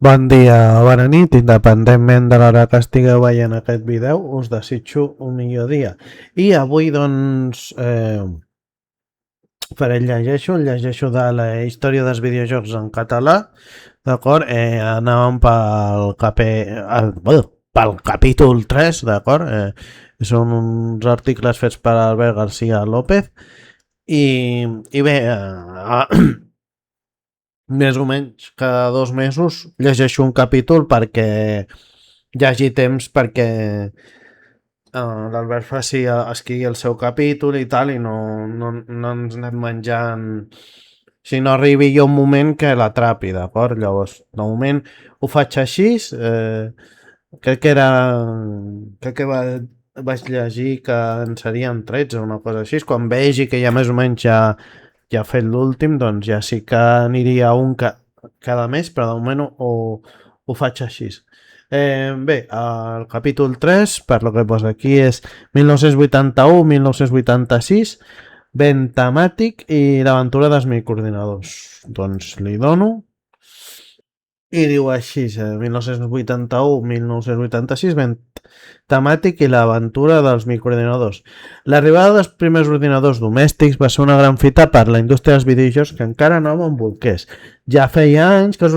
Bon dia o bona nit, independentment de l'hora que estigueu veient aquest vídeo, us desitjo un millor dia. I avui, doncs, llegeixo de la història dels videojocs en català, d'acord? Anàvem pel capítol 3, d'acord? Són uns articles fets per Albert García López i bé, més o menys cada 2 mesos llegeixo un capítol perquè hi hagi temps perquè l'Albert escrigui el seu capítol i tal, i no ens anem menjant, si no arribi jo un moment que l'atrapi, d'acord? Llavors, de moment ho faig així, crec que vaig llegir que en serien 13 o una cosa així. Quan vegi que ja més o menys ja ha fet l'últim, doncs ja sí que aniria un cada mes, però de moment ho faig així. Bé, el capítol 3, per lo que posa aquí, és 1981-1986, ben temàtic, i l'aventura dels microordinadors. Doncs li dono, i diu així, 1981-1986, ben temàtic i l'aventura dels microordinadors. L'arribada dels primers ordinadors domèstics va ser una gran fita per la indústria dels videojocs que encara no embolqués. Ja feia anys que els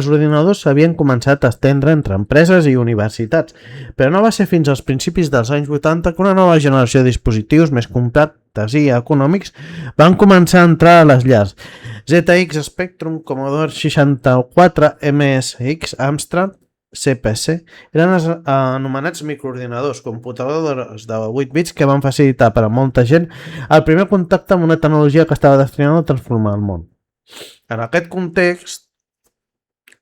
ordinadors s'havien començat a estendre entre empreses i universitats, però no va ser fins als principis dels anys 80 que una nova generació de dispositius més compactes i econòmics van començar a entrar a les llars. ZX Spectrum, Commodore 64, MSX, Amstrad, CPC, eren anomenats microordinadors, computadores de 8 bits que van facilitar per a molta gent el primer contacte amb una tecnologia que estava destinada a transformar el món. En aquest context,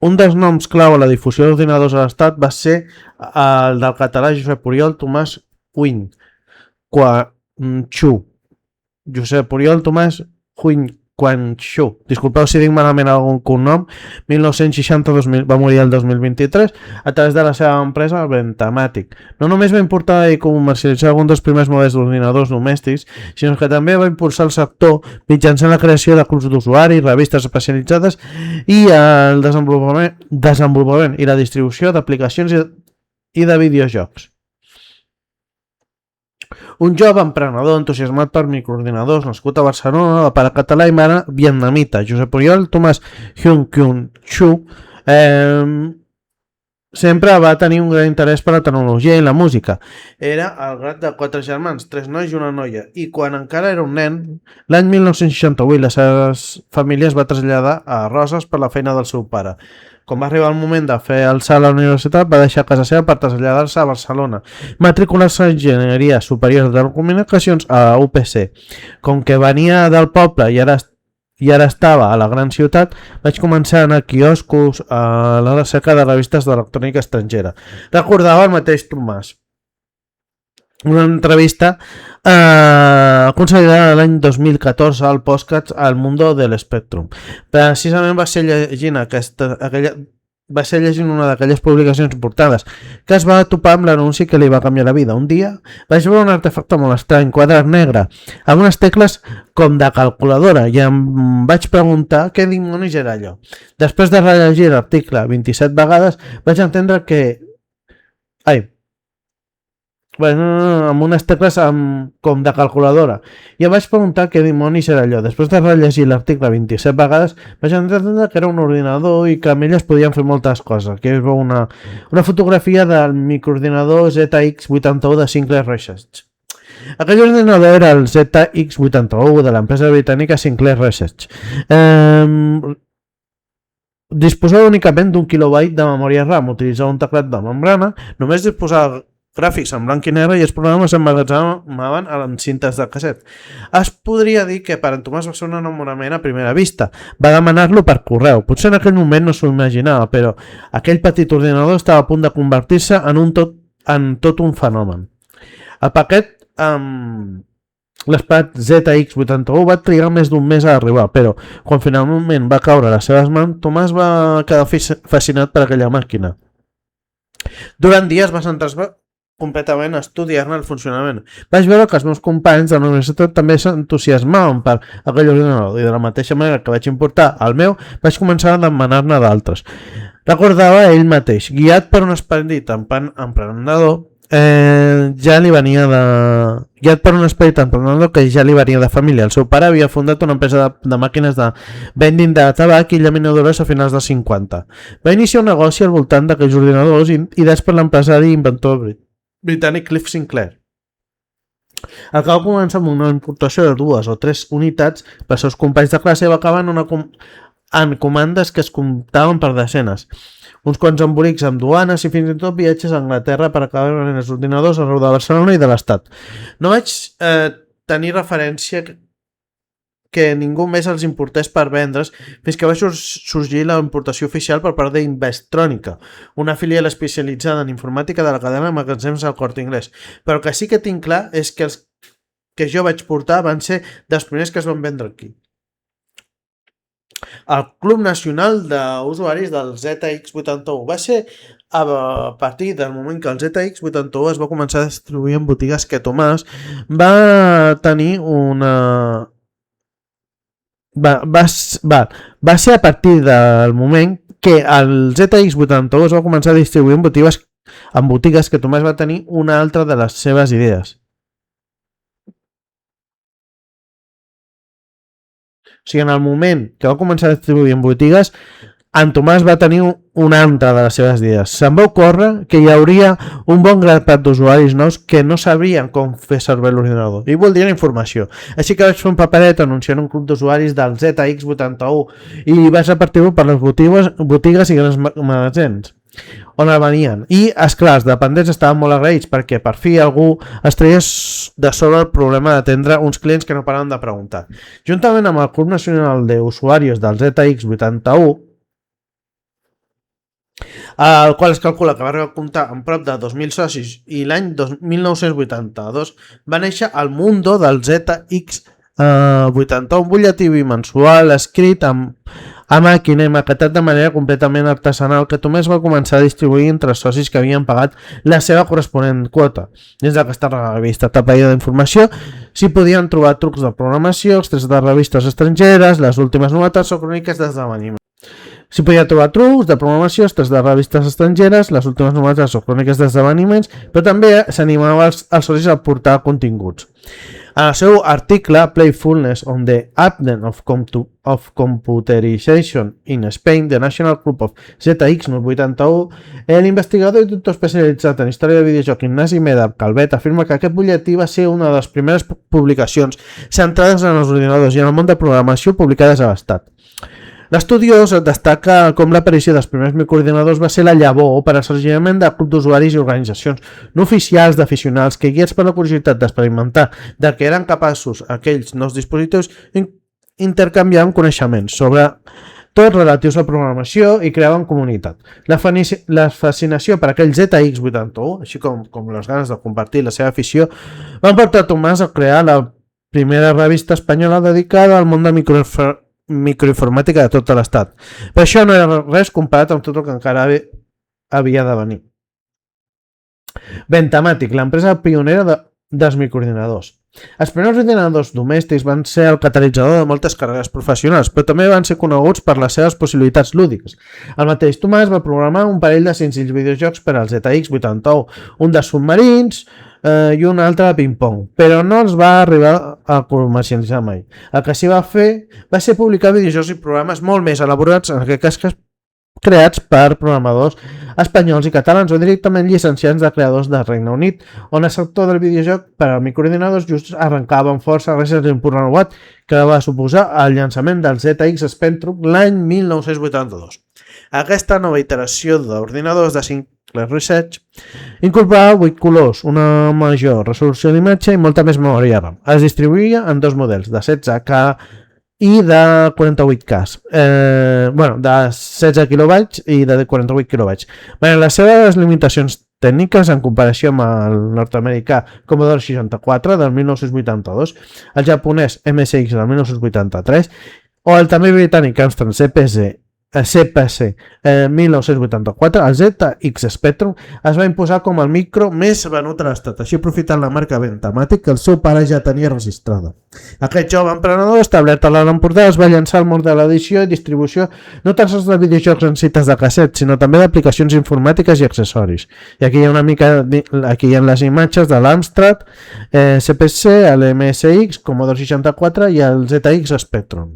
un dels noms clau a la difusió d'ordinadors a l'Estat va ser el del català Josep Oriol Tomàs Quanxú. Josep Oriol Tomàs Quanxú. Disculpeu si dic malament algun cognom. 1960 va morir el 2023 a través de la seva empresa Bentamàtic. No només va importar i comercialitzar alguns dels primers models d'ordinadors domèstics, sinó que també va impulsar el sector mitjançant la creació de clubs d'usuaris, revistes especialitzades i el desenvolupament i la distribució d'aplicacions i de videojocs. Un jove emprenedor entusiasmat per microordinadors, nascut a Barcelona, de pare català i mare vietnamita, Josep Oriol Tomàs Quanxú, sempre va tenir un gran interès per la tecnologia i la música. Era el gran de 4 germans, 3 nois i una noia, i quan encara era un nen, l'any 1968, la seva família es va traslladar a Roses per la feina del seu pare. Quan va arribar el moment de fer el salt a la universitat, va deixar casa seva per traslladar-se a Barcelona, matricular-se en Enginyeria Superior de Telecomunicacions a UPC. Com que venia del poble i ara estava a la gran ciutat, vaig començar a anar a quioscos a la recerca de revistes d'electrònica estrangera. Recordava el mateix Tomàs. Una entrevista considerada l'any 2014 al podcast El Mundo del Spectrum. Precisament va ser llegint una d'aquelles publicacions importants que es va topar amb l'anunci que li va canviar la vida. Un dia vaig veure un artefacte molt estrany, quadrat negre, amb unes tecles com de calculadora, i em vaig preguntar què dimonis era allò. Després de rellegir l'article 27 vegades vaig entendre que... amb unes tecles com de calculadora, i em vaig preguntar què dimonis era allò. Després de rellegir l'article 27 vegades vaig entendre que era un ordinador i que amb ell es podien fer moltes coses. Aquí es veu una fotografia del microordinador ZX81 de Sinclair Research. Aquell ordinador era el ZX81 de l'empresa britànica Sinclair Research. Disposava únicament d'un kilobyte de memòria RAM, utilitzava un teclat de membrana, només disposava gràfics en blanc i negre i els programes s'emmagatzemaven en cintes de casset. Es podria dir que per en Tomàs va ser un enamorament a primera vista. Va demanar-lo per correu. Potser en aquell moment no s'ho imaginava, però aquell petit ordinador estava a punt de convertir-se en tot un fenomen. El paquet L'esperat ZX81 va trigar més d'un mes a arribar, però quan finalment va caure a les seves mans, Tomàs va quedar fascinat per aquella màquina. Durant dies va centrar-se completament a estudiar-ne el funcionament. Vaig veure que els meus companys de la universitat també s'entusiasmaven per aquell ordinador i de la mateixa manera que vaig importar el meu, vaig començar a demanar-ne d'altres. Recordava ell mateix, guiat per un esperit emprenedor, guiat per un esperit emprenedor que ja li venia de família. El seu pare havia fundat una empresa de màquines de vending de tabac i llaminadores a finals dels 50. Va iniciar un negoci al voltant d'aquells ordinadors i per l'empresari i inventor britànic Cliff Sinclair. El que va començar amb una importació de 2 o 3 unitats per als seus companys de classe va acabar en comandes que es comptaven per desenes. Uns quants embolics amb duanes i fins i tot viatges a Anglaterra per acabar en els ordinadors arreu de Barcelona i de l'Estat. No vaig tenir referència que ningú més els importés per vendre's fins que va sorgir la importació oficial per part d'Investrònica, una filial especialitzada en informàtica de la cadena de magatzems del Corte Inglés. Però el que sí que tinc clar és que els que jo vaig portar van ser dels primers que es van vendre aquí. El Club Nacional d'Usuaris del ZX81 va ser a partir del moment que el ZX81 es va començar a distribuir en botigues que Tomàs va tenir una... Va ser a partir del moment que el ZX81 es va començar a distribuir en botigues que Tomàs va tenir una altra de les seves idees. O sigui, en el moment que va començar a distribuir en botigues, en Tomàs va tenir una altra de les seves idees. Se'n va ocórrer que hi hauria un bon grapat d'usuaris nous que no sabrien com fer servir l'ordinador i voldrien informació. Així que vaig fer un paperet anunciant un club d'usuaris del ZX81 i vaig repartir-ho per les botigues i grans magatzems on el venien. I, esclar, els dependents estaven molt agraïts perquè per fi algú es treia de sobre el problema d'atendre uns clients que no paraven de preguntar. Juntament amb el Club Nacional d'Usuaris del ZX81, el qual es calcula que va arribar a comptar amb prop de 2.000 socis i l'any 1982 va néixer el Mundo del ZX81, un butlletí bimensual escrit a màquina i maquetat de manera completament artesanal que Tomàs va començar a distribuir entre els socis que havien pagat la seva corresponent quota. Dins d'aquesta revista tapaïda d'informació s'hi podien trobar trucs de programació, extrets de revistes estrangeres, les últimes novetats o cròniques d'esdeveniments. S'hi podia trobar trucs de programació, extrets de revistes estrangeres, les últimes novetats o cròniques d'esdeveniments, però també s'animava els socis a portar continguts. En el seu article Playfulness on the Advent of Computerization in Spain, The National Club of ZX81, l'investigador i doctor especialitzat en història de videojoc Ignasi Medar Calvet afirma que aquest butlletí va ser una de les primeres publicacions centrades en els ordinadors i en el món de programació publicades a l'Estat. L'estudiós destaca com l'aparició dels primers microordinadors va ser la llavor per al sorgiment de clubs d'usuaris i organitzacions no oficials d'aficionats que, guiats per la curiositat d'experimentar de què eren capaços aquells nous dispositius, intercanviaven coneixements sobre tot relatius a programació i creaven comunitat. La fascinació per aquell ZX81, així com les ganes de compartir la seva afició, van portar Tomàs a crear la primera revista espanyola dedicada al món de microinformàtica de tot l'estat. Per això no era res comparat amb tot el que encara havia de venir. Ventamatic, l'empresa pionera dels microordinadors. Els primers ordinadors domèstics van ser el catalitzador de moltes carreres professionals, però també van ser coneguts per les seves possibilitats lúdiques. El mateix Tomàs va programar un parell de senzills videojocs per al ZX81, un de submarins i un altre de ping-pong, però no els va arribar a comercialitzar mai. El que s'hi va fer va ser publicar videojocs i programes molt més elaborats, en aquest cas creats per programadors espanyols i catalans o directament llicenciats de creadors del Regne Unit, on el sector del videojoc per a microordinadors just arrencava amb força gràcies a l'impuls renovat que va suposar el llançament del ZX Spectrum l'any 1982. Aquesta nova iteració d'ordinadors de Sinclair Research incorporava 8 colors, una major resolució d'imatge i molta més memòria RAM. Es distribuïa en dos models, de 16K i de 48K. De 16 KB i de 48 KB. Les seves limitacions tècniques en comparació amb el nord-americà Commodore 64 del 1982, el japonès MSX del 1983 o el també britànic Amstrad CPC 1984, el ZX Spectrum es va imposar com el micro més venut a l'estat, així aprofitant la marca Ventamatic que el seu pare ja tenia registrada. Aquest jove emprenedor establert a l'Alt Empordà es va llançar al món de l'edició i distribució no tan sols de videojocs en cites de casset, sinó també d'aplicacions informàtiques i accessoris. I aquí hi ha aquí hi ha les imatges de l'Amstrad CPC, l'MSX, Commodore 64 i el ZX Spectrum.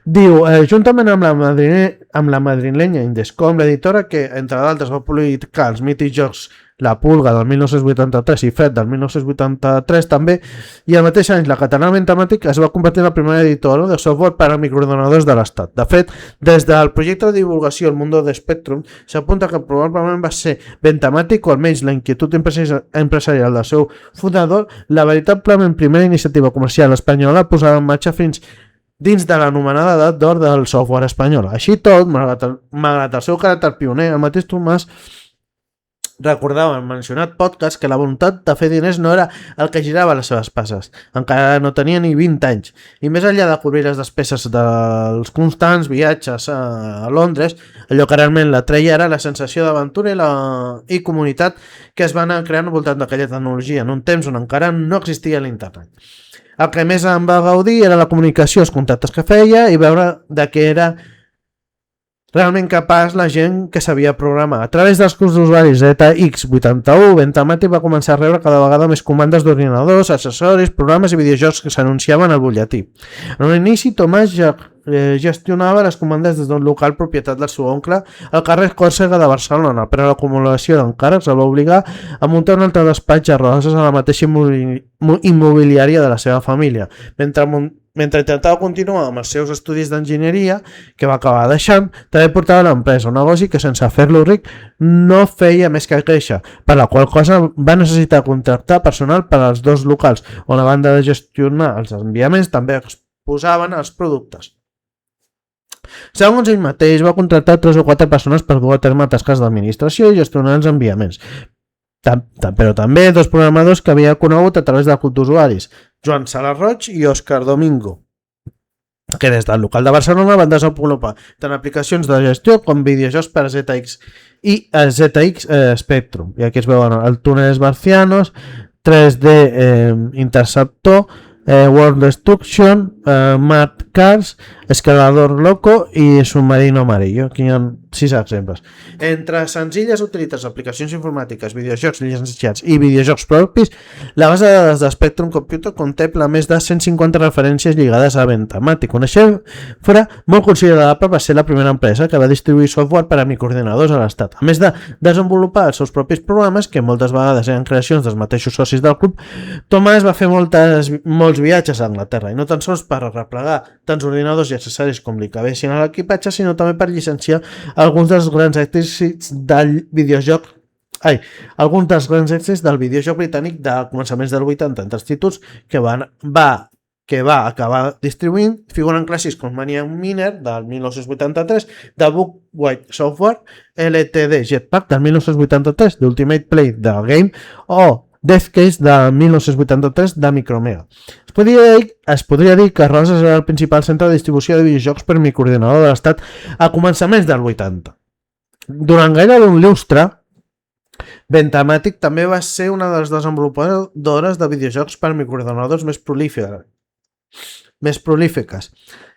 Diu, juntament amb la madrilenya Indescom, l'editora que, entre d'altres, va publicar els mítics jocs La Pulga del 1983 i Fred del 1983 també, i al mateix any la catalana Ventamatic es va convertir en la primera editora de software per a microordenadors de l'Estat. De fet, des del projecte de divulgació El Mundo de Spectrum s'apunta que probablement va ser Ventamatic, o almenys la inquietud empresarial del seu fundador, la veritablement primera iniciativa comercial espanyola posada en marxa fins dins de l'anomenada edat d'or del software espanyol. Així tot, malgrat el seu caràcter pioner, el mateix Tomàs recordava en mencionat podcast que la voluntat de fer diners no era el que girava les seves passes. Encara no tenia ni 20 anys. I més enllà de cobrir les despeses dels constants viatges a Londres, allò que realment la treia era la sensació d'aventura i comunitat que es va anar creant al voltant d'aquella tecnologia en un temps on encara no existia l'internet. El que més em va gaudir era la comunicació, els contactes que feia i veure de què era realment capaç la gent que sabia programar. A través dels cursos d'usuaris ZX81, Ventamatic va començar a rebre cada vegada més comandes d'ordinadors, accessoris, programes i videojocs que s'anunciaven al butlletí. En un inici, Tomàs gestionava les comandes des d'un local propietat del seu oncle al carrer Còrsega de Barcelona, però l'acumulació d'encàrrecs el va obligar a muntar un altre despatx a Roses a la mateixa immobiliària de la seva família, mentre intentava continuar amb els seus estudis d'enginyeria, que va acabar deixant. També portava l'empresa, un negoci que sense fer-lo ric no feia més que créixer, per la qual cosa va necessitar contractar personal per als dos locals, on a banda de gestionar els enviaments també exposaven els productes. Segons ell mateix, va contractar 3 o 4 persones per dur a terme tasques d'administració i gestionar els enviaments, però també 2 programadors que havia conegut a través del club d'usuaris, Joan Sala Roig i Òscar Domingo, que des del local de Barcelona van desenvolupar tant aplicacions de gestió com videojocs per a ZX i ZX Spectrum. I aquí es veuen el Túneles Barcianos, 3D Interceptor, World Destruction, Mad Cars, Escalador Loco i Submarino Amarillo. Aquí hi ha 6 exemples. Entre senzilles utilitats, aplicacions informàtiques, videojocs llicenciats i videojocs propis, la base de dades de Spectrum Computer contempla més de 150 referències lligades a Ventamatic. Una xifra molt considerable va ser la primera empresa que va distribuir software per a microordinadors a l'Estat. A més de desenvolupar els seus propis programes, que moltes vegades eren creacions dels mateixos socis del club, Tomàs va fer molts viatges a Anglaterra, i no tan sols per replegar tants ordinadors i accessoris com li cabessin a l'equipatge, sinó també per llicenciar alguns dels grans èxits del videojoc britànic de començaments del 80, entre els títols que va acabar distribuint figuren clàssics com Maniac Miner del 1983, The Book White Software, LTD Jetpack del 1983, The Ultimate Play de Game o Death Case de 1983 de Micromega. Es podria dir que Roses era el principal centre de distribució de videojocs per microordinador de l'Estat a començaments del 80. Durant gairebé un lustre, Ventamatic també va ser una de les desenvolupadores de videojocs per microordinadors més prolífiques.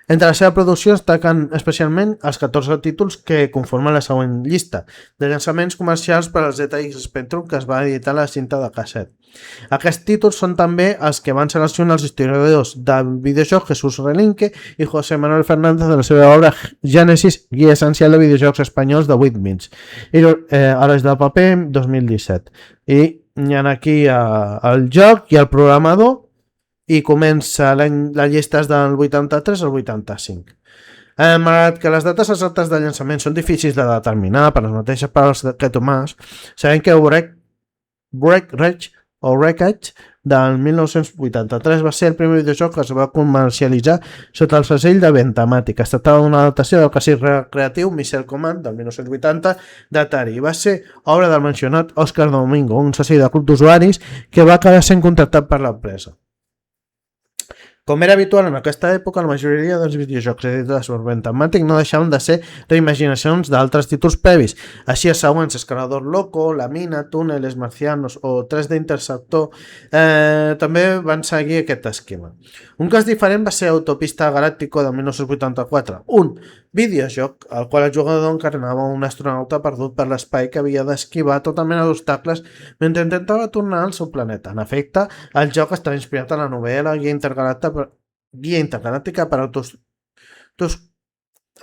Entre la seva producció destaquen especialment els 14 títols que conformen la següent llista de llançaments comercials per al ZX Spectrum que es va editar a la cinta de casset. Aquests títols són també els que van seleccionar els historiadors del videojoc Jesús Relinque i José Manuel Fernández de la seva obra Gènesis, guia essencial de videojocs espanyols de 8 bits, i Herois del paper 2017. I hi ha aquí el joc i el programador, i comença la llista del 83 al 85. Malgrat que les dates exactes de llançament són difícils de determinar per les mateixes paraules que Tomàs, sabem que Break Rage o Wreckage del 1983. Va ser el primer videojoc que es va comercialitzar sota el segell de Ventamàtic. Es tractava d'una adaptació del clàssic recreatiu Missile Command del 1980 d'Atari. Va ser obra del mencionat Oscar Domingo, un soci de club d'usuaris que va acabar sent contractat per l'empresa. Com era habitual en aquesta època, la majoria dels videojocs editats per Ventamàtic no deixaven de ser reimaginacions d'altres títols previs. Així els següents, Escalador Loco, La Mina, Túneles Marcianos o 3D Interceptor també van seguir aquest esquema. Un cas diferent va ser Autopista Galáctico de 1984, un videojoc al qual el jugador encarnava un astronauta perdut per l'espai que havia d'esquivar tota mena d'obstacles mentre intentava tornar al seu planeta. En efecte, el joc està inspirat en la novel·la Guia Intergalàctica per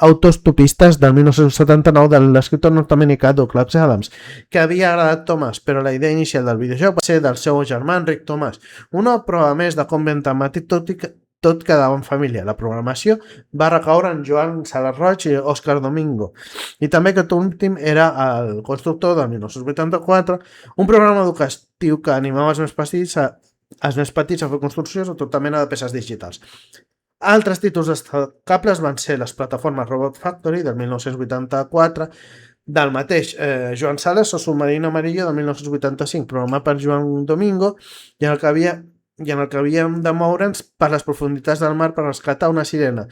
autostopistes del 1979 de l'escriptor nord-americà Douglas Adams, que havia agradat Thomas, però la idea inicial del videojoc va ser del seu germà Enric Thomas. Una prova més de com Ventamàtic tot quedava en família. La programació va recaure en Joan Salarroig i Òscar Domingo. I també aquest últim era el constructor del 1984, un programa educatiu que animava els més petits a fer construccions o tota mena de peces digitals. Altres títols destacables van ser les plataformes Robot Factory del 1984, del mateix Joan Sales o Submarino Amarillo del 1985, programat per Joan Domingo, i en el que havíem de moure'ns per les profunditats del mar per rescatar una sirena,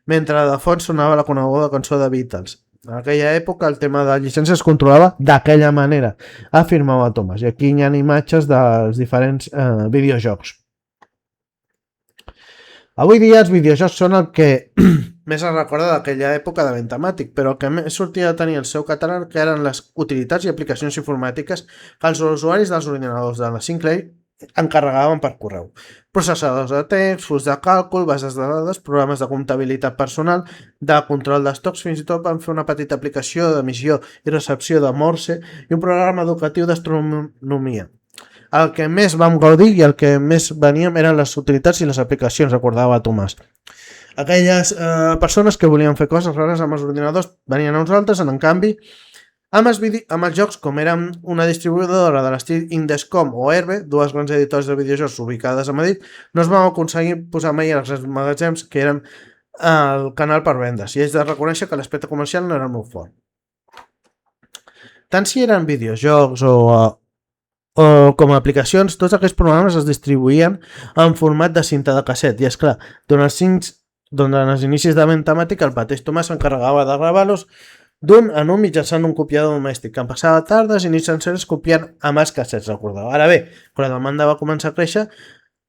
mentre de fons sonava la coneguda cançó de Beatles. En aquella època el tema de llicència es controlava d'aquella manera, afirmava Thomas, i aquí hi ha imatges dels diferents videojocs. Avui dia els videojocs són el que més es recorda d'aquella època de Ventamàtic, però el que més sortia de tenir el seu catàleg eren les utilitats i aplicacions informàtiques que els usuaris dels ordinadors de la Sinclair encarregaven per correu. Processadors de text, flux de càlcul, bases de dades, programes de comptabilitat personal, de control d'estocs, fins i tot van fer una petita aplicació d'emissió i recepció de Morse i un programa educatiu d'astronomia. El que més vam gaudir i el que més veníem eren les utilitats i les aplicacions, recordava Tomàs. Aquelles persones que volien fer coses rares amb els ordinadors venien a nosaltres, en canvi, amb els jocs, com eren una distribuïdora de l'estil Indescom o Herbe, dues grans editors de videojocs ubicades a Madrid, no es van aconseguir posar mai als magatzems que eren el canal per vendes, i és de reconèixer que l'aspecte comercial no era molt fort. Tant si eren videojocs o com a aplicacions, tots aquests programes es distribuïen en format de cinta de casset, i és clar, durant els inicis de Ventamàtic el mateix Tomàs s'encarregava de gravar-los d'un en un mitjançant un copiador domèstic, que em passava tardes i nits senceres copiant amb els cassets, recordava. Ara bé, quan la demanda va començar a créixer,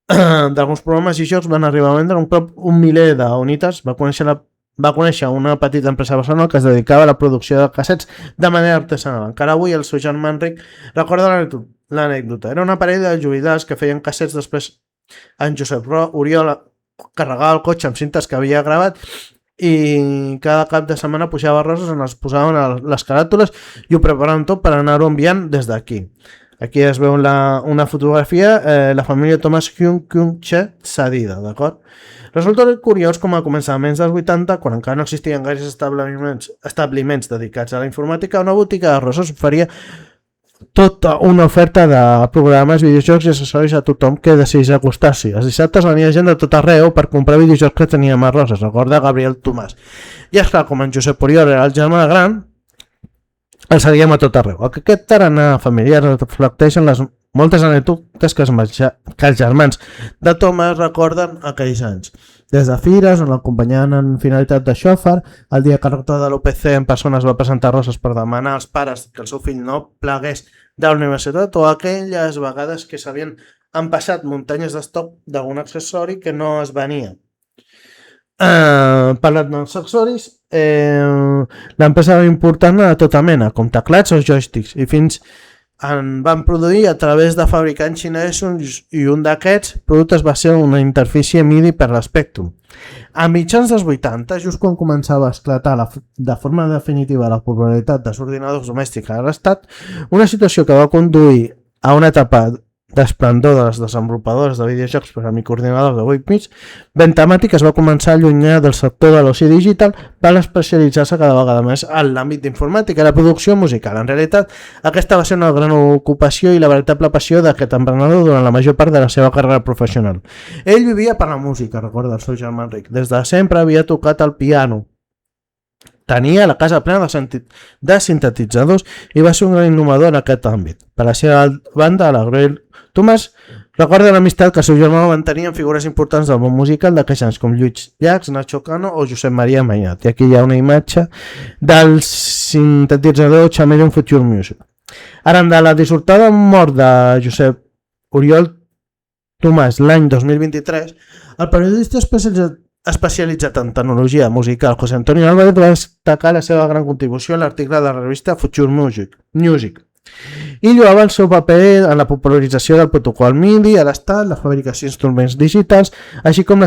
d'alguns programes i jocs van arribar a vendre un cop 1 miler d'unitats. Va conèixer una petita empresa barcelonina que es dedicava a la producció de cassets de manera artesanal. Encara avui el seu germà Enric recorda l'anècdota. Era una parella de jubilats que feien cassets, després en Josep Oriol carregava el cotxe amb cintes que havia gravat i cada cap de setmana pujava roses, on es posaven les caràtules i ho preparaven tot per anar-ho enviant des d'aquí. Aquí es veu una fotografia, la família Thomas Kyung-Che cedida, d'acord? Resulta curiós com a començaments dels 80, quan encara no existien gaires establiments dedicats a la informàtica, una botiga de roses oferia tota una oferta de programes, videojocs i accessoris a tothom que decidís acostar-s'hi. Els dissabtes venia gent de tot arreu per comprar videojocs que teníem a roses, recorda Gabriel Tomàs. I és clar, com en Josep Oriol era el germà gran, el seguíem a tot arreu. Aquest tarannà familiar reflecteixen les moltes anècdotes que els germans de Tomàs recorden aquells anys. Des de fires, on l'acompanyaven en finalitat de xòfer, el dia que el rector de l'UPC en persona es va presentar a Roses per demanar als pares que el seu fill no plegués de la universitat, o aquelles vegades que s'havien empassat muntanyes d'estoc d'algun accessori que no es venia. Parlant dels accessoris, l'empresa va important a tota mena, com teclats o joysticks, i fins en van produir a través de fabricants xinesos, i un d'aquests productes va ser una interfície MIDI per l'Spectrum. A mitjans dels 80, just quan començava a esclatar de forma definitiva la popularitat dels ordinadors domèstics a l'estat, una situació que va conduir a una etapa d'esplendor de les desenvolupadores de videojocs per a microordinadors de 8 bits, Ventamatic es va començar a allunyar del sector de l'oci digital per especialitzar-se cada vegada més en l'àmbit d'informàtica i la producció musical. En realitat, aquesta va ser una gran ocupació i la veritable passió d'aquest emprenedor durant la major part de la seva carrera professional. Ell vivia per la música, recorda el seu germà Enric. Des de sempre havia tocat el piano. Tenia la casa plena de sintetitzadors i va ser un gran innovador en aquest àmbit. Per la seva banda, la Grail Thomas recorda l'amistat que el seu germà va mantenir amb figures importants del món musical d'aquells anys com Lluís Llachs, Nacho Cano o Josep Maria Mañat. I aquí hi ha una imatge del sintetitzador Chameleon Future Music. Arran de la dissortada mort de Josep Oriol Tomàs l'any 2023, el periodista especialitzat en tecnologia musical José Antonio Álvarez va destacar la seva gran contribució a l'article de la revista Future Music i lloava el seu paper en la popularització del protocol MIDI a l'estat, la fabricació d'instruments digitals, així com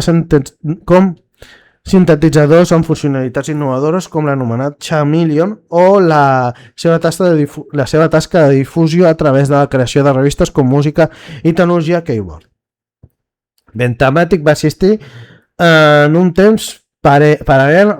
sintetitzadors amb funcionalitats innovadores com l'anomenat Chameleon o la seva tasca de difusió a través de la creació de revistes com Música i Tecnologia Keyboard. Ventamatic va assistir en un temps paral·lel.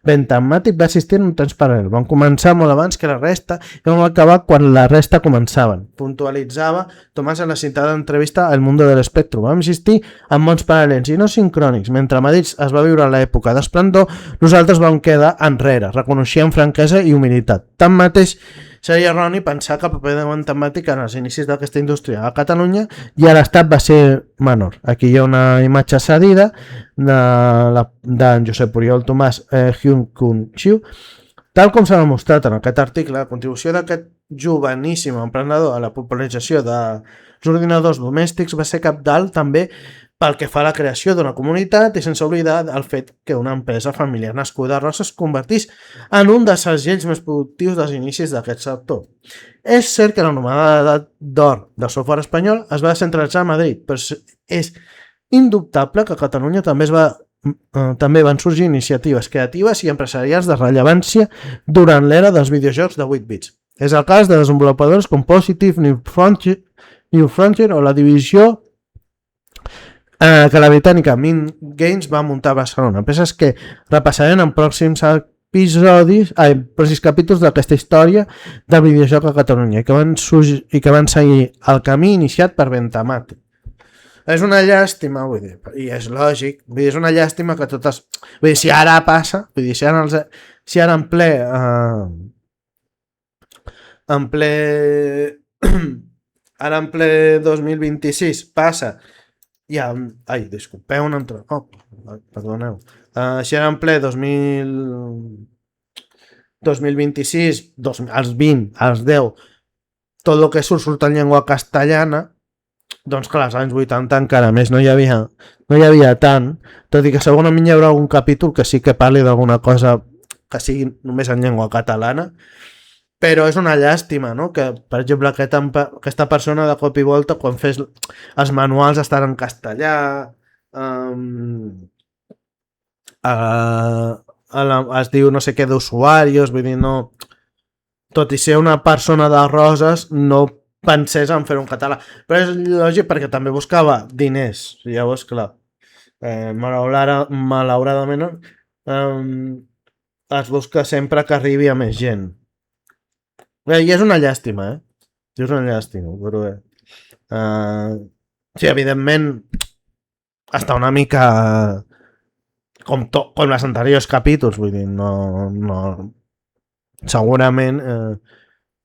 Ventamatic va assistir en un temps paral·lel. Van començar molt abans que la resta i van acabar quan la resta començaven. Puntualitzava Tomàs en la citada entrevista al Mundo del Espectro. Vam assistir en mons paral·lels i no sincrònics. Mentre a Madrid es va viure l'època d'esplendor, nosaltres vam quedar enrere, reconeixia amb franquesa i humilitat. Tanmateix, seria erroni pensar que el paper de Ventamatic en els inicis d'aquesta indústria a Catalunya i a l'Estat va ser menor. Aquí hi ha una imatge cedida d'en Josep Oriol Tomàs Hyun Kun Chiu. Tal com s'ha demostrat en aquest article, la contribució d'aquest joveníssim emprenedor a la popularització dels ordinadors domèstics va ser cabdal també pel que fa a la creació d'una comunitat i sense oblidar el fet que una empresa familiar nascuda a Roses es convertís en un dels segells més productius dels inicis d'aquest sector. És cert que l'anomenada edat d'or del software espanyol es va centralitzar a Madrid, però és indubtable que a Catalunya també van sorgir iniciatives creatives i empresarials de rellevància durant l'era dels videojocs de 8 bits. És el cas de desenvolupadors com Positive, New Frontier o la divisió que la britànica Mint Games va muntar a Barcelona. Empreses que repassarem en pròxims capítols d'aquesta història del videojoc a Catalunya i que van seguir el camí iniciat per Ventamatic. És una llàstima, vull dir, i és lògic, vull dir, és una llàstima que totes... Vull dir, si ara passa, vull dir, si ara en ple 2026 passa disculpeu un altre cop, perdoneu. Si ara en ple 2026, els 20, els 10, tot el que surt en llengua castellana, doncs clar, als anys 80 encara més no hi havia tant, tot i que segurament hi haurà algun capítol que sí que parli d'alguna cosa que sigui només en llengua catalana, però és una llàstima, no? Que, per exemple, aquesta persona de cop i volta, quan fes els manuals estan en castellà, es diu no sé què d'usuaris, vull dir, no... Tot i ser una persona de Roses, no pensés en fer un català. Però és lògic perquè també buscava diners. Llavors, clar, malauradament es busca sempre que arribi a més gent. I és una llàstima, és una llàstima, però bé. Sí, evidentment està una mica com els anteriors capítols, vull dir, no segurament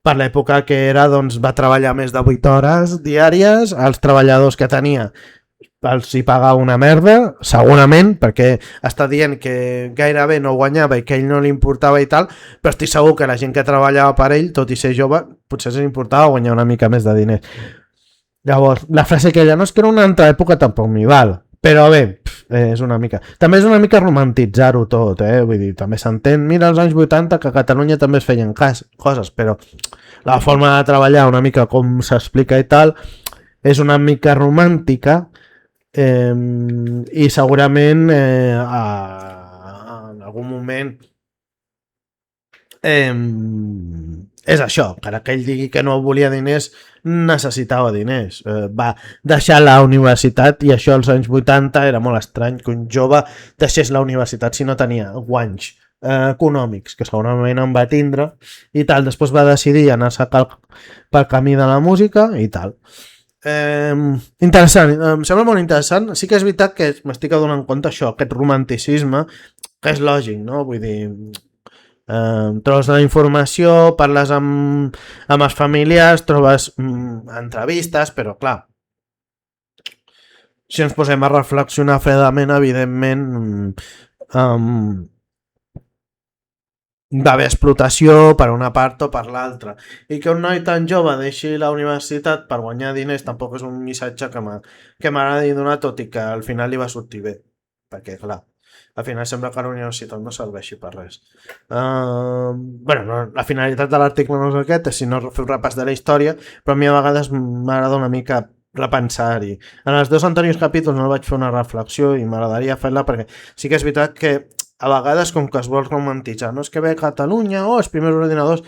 per l'època que era, doncs va treballar més de 8 hores diàries, els treballadors que tenia els hi pagava una merda, segurament, perquè està dient que gairebé no guanyava i que a ell no li importava i tal, però estic segur que la gent que treballava per ell, tot i ser jove, potser se li importava guanyar una mica més de diners. Llavors, la frase que ja no és que era una altra època tampoc m'hi val, però bé, és una mica... També és una mica romantitzar-ho tot, vull dir, també s'entén, mira els anys 80 que a Catalunya també es feien coses, però la forma de treballar una mica com s'explica i tal, és una mica romàntica, i segurament en algun moment és això, encara que ell digui que no volia diners, necessitava diners. Va deixar la universitat i això als anys 80 era molt estrany que un jove deixés la universitat si no tenia guanys econòmics, que segurament en va tindre i tal. Després va decidir anar-se pel camí de la música i tal. Interessant, em sembla molt interessant. Sí que és veritat que m'estic adonant compte això, aquest romanticisme, que és lògic, no? Vull dir, trobes la informació, parles amb els familiars, trobes entrevistes, però clar, si ens posem a reflexionar fredament, evidentment va haver explotació per una part o per l'altra, i que un noi tan jove deixi la universitat per guanyar diners tampoc és un missatge que m'agradi donar, tot i que al final li va sortir bé, perquè clar, al final sembla que la universitat no serveixi per res. La finalitat de l'article no és aquest, és si no fer un repàs de la història, però a mi a vegades m'agrada una mica repensar-hi. En els 2 anteriors capítols no vaig fer una reflexió i m'agradaria fer-la, perquè sí que és veritat que a vegades com que es vol romantitzar, no és que ve a Catalunya, els primers ordinadors,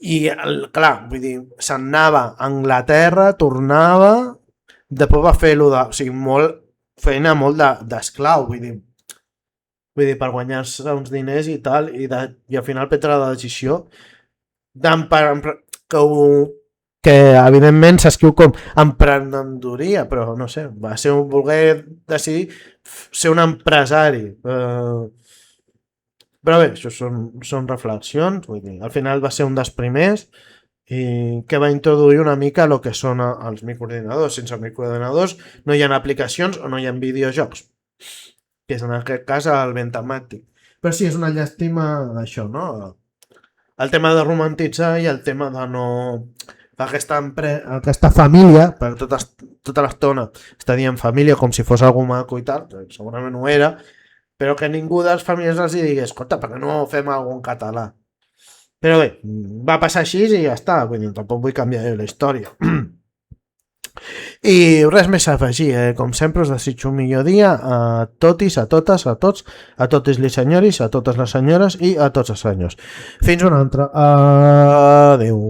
i clar, vull dir, se'n anava a Anglaterra, tornava, després va fer de, o sigui, feina molt d'esclau, vull dir, per guanyar-se uns diners i tal, i al final prendre la decisió que evidentment s'escriu com emprenedoria, però no sé, va ser voler decidir ser un empresari. Però bé, això són reflexions, vull dir, al final va ser un dels primers i que va introduir una mica el que són els microordinadors. Sense microordinadors no hi ha aplicacions o no hi ha videojocs, que és en aquest cas el Ventamàtic. Però sí, és una llàstima això, no? El tema de romantitzar i el tema de no... Aquesta família, perquè tota l'estona està dient família com si fos algú maco i tal, segurament ho era, però que ningú dels familiars els digui, escolta, per què no fem alguna en català? Però bé, va passar així i ja està, vull dir, tampoc vull canviar la història. I res més a afegir, com sempre us desitjo un millor dia a totis, a totes, a tots, a totes les senyoris, a totes les senyores i a tots els senyors. Fins una altra. Adéu.